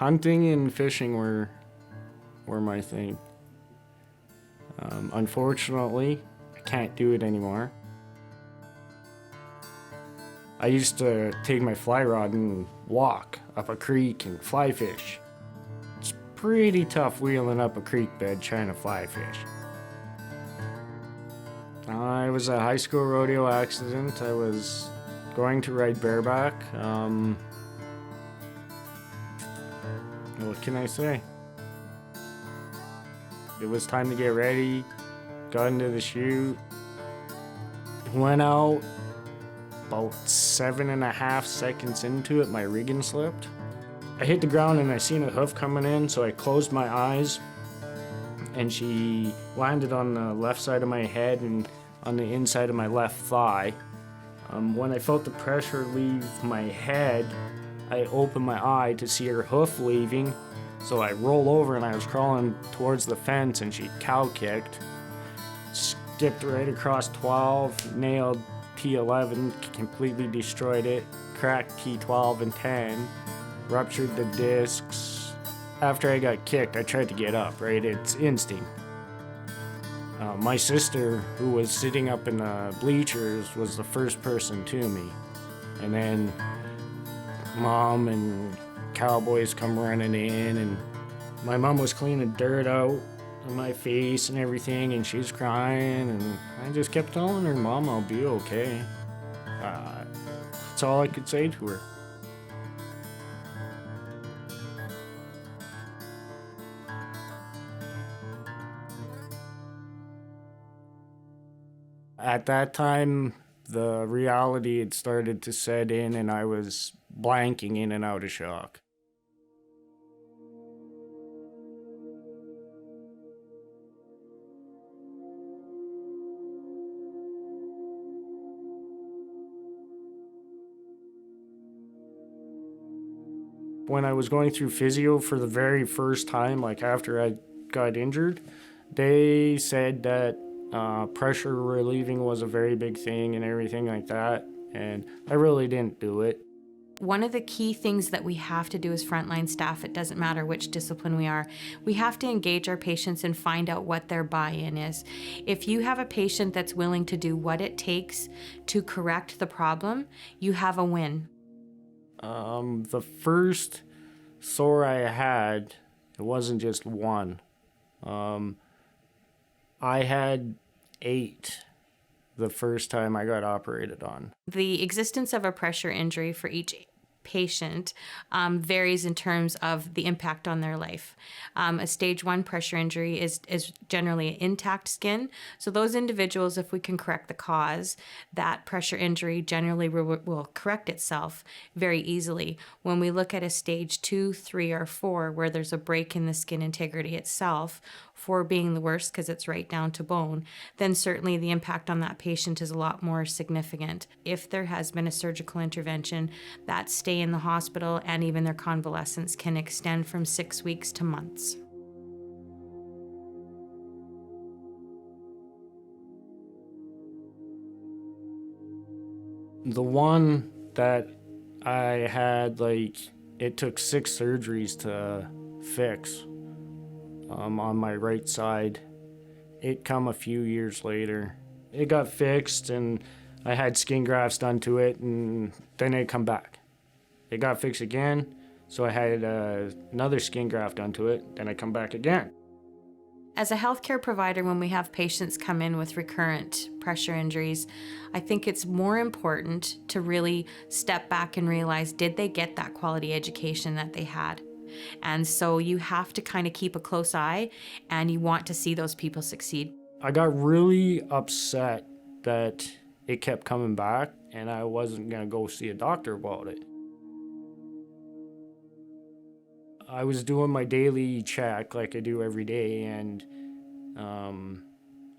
Hunting and fishing were my thing. Unfortunately, I can't do it anymore. I used to take my fly rod and walk up a creek and fly fish. It's pretty tough wheeling up a creek bed trying to fly fish. It was a high school rodeo accident. I was going to ride bareback. What can I say? It was time to get ready, got into the chute, went out. About 7.5 seconds into it, my rigging slipped. I hit the ground and I seen a hoof coming in, so I closed my eyes and she landed on the left side of my head and on the inside of my left thigh. When I felt the pressure leave my head, I opened my eye to see her hoof leaving, so I rolled over and I was crawling towards the fence and she cow kicked. Skipped right across 12, nailed T11, completely destroyed it, cracked T12 and 10, ruptured the discs. After I got kicked, I tried to get up, right? It's instinct. My sister, who was sitting up in the bleachers, was the first person to me. And then Mom and cowboys come running in, and my mom was cleaning dirt out on my face and everything, and she's crying, and I just kept telling her, Mom, I'll be okay. That's all I could say to her. At that time, the reality had started to set in, and I was blanking in and out of shock. When I was going through physio for the very first time, like after I got injured, they said that pressure relieving was a very big thing and everything like that, and I really didn't do it. One of the key things that we have to do as frontline staff, it doesn't matter which discipline we are, we have to engage our patients and find out what their buy-in is. If you have a patient that's willing to do what it takes to correct the problem, you have a win. The first sore I had, it wasn't just one. I had 8 the first time I got operated on. The existence of a pressure injury for each patient varies in terms of the impact on their life. A stage 1 pressure injury is generally intact skin. So those individuals, if we can correct the cause, that pressure injury generally will correct itself very easily. When we look at a stage 2, 3, or 4, where there's a break in the skin integrity itself, 4 being the worst because it's right down to bone, then certainly the impact on that patient is a lot more significant. If there has been a surgical intervention, that stay in the hospital and even their convalescence can extend from 6 weeks to months. The one that I had, it took 6 surgeries to fix. On my right side. It come a few years later. It got fixed and I had skin grafts done to it, and then it come back. It got fixed again, so I had another skin graft done to it, then I come back again. As a healthcare provider, when we have patients come in with recurrent pressure injuries, I think it's more important to really step back and realize, did they get that quality education that they had? And so you have to kind of keep a close eye, and you want to see those people succeed. I got really upset that it kept coming back and I wasn't gonna go see a doctor about it. I was doing my daily check like I do every day, and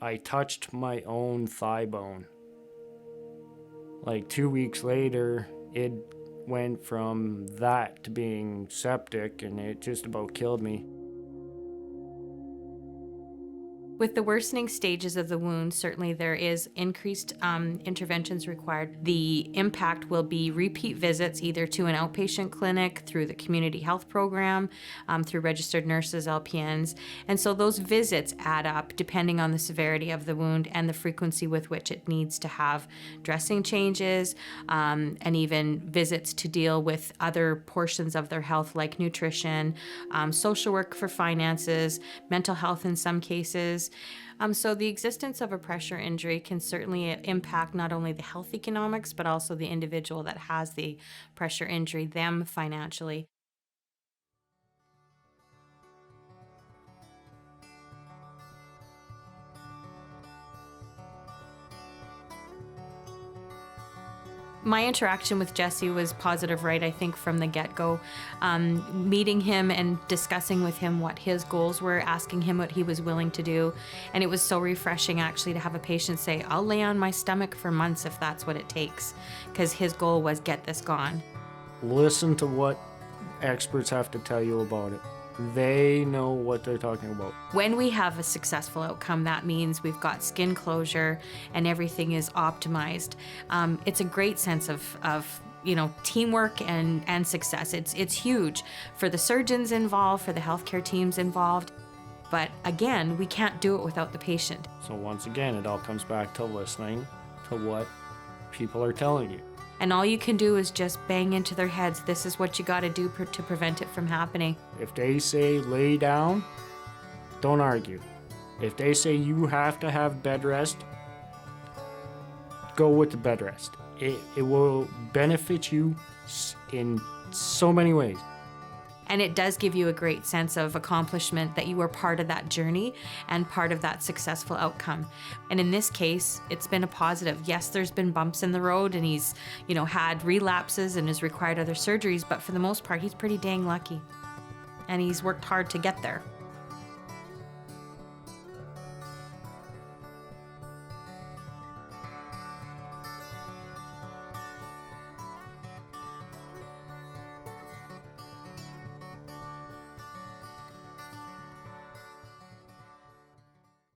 I touched my own thigh bone. Like 2 weeks later, it went from that to being septic, and it just about killed me. With the worsening stages of the wound, certainly there is increased interventions required. The impact will be repeat visits either to an outpatient clinic, through the community health program, through registered nurses, LPNs. And so those visits add up depending on the severity of the wound and the frequency with which it needs to have dressing changes, and even visits to deal with other portions of their health like nutrition, social work for finances, mental health in some cases. So the existence of a pressure injury can certainly impact not only the health economics, but also the individual that has the pressure injury, them financially. My interaction with Jessie was positive, right? I think from the get-go. Meeting him and discussing with him what his goals were, asking him what he was willing to do. And it was so refreshing actually to have a patient say, I'll lay on my stomach for months if that's what it takes. Because his goal was get this gone. Listen to what experts have to tell you about it. They know what they're talking about. When we have a successful outcome, that means we've got skin closure and everything is optimized. It's a great sense of teamwork and success. It's huge for the surgeons involved, for the healthcare teams involved. But again, we can't do it without the patient. So once again, it all comes back to listening to what people are telling you. And all you can do is just bang into their heads, this is what you got to do to prevent it from happening. If they say lay down, don't argue. If they say you have to have bed rest, go with the bed rest. It will benefit you in so many ways. And it does give you a great sense of accomplishment that you were part of that journey and part of that successful outcome. And in this case, it's been a positive. Yes, there's been bumps in the road and he's, had relapses and has required other surgeries, but for the most part, he's pretty dang lucky. And he's worked hard to get there.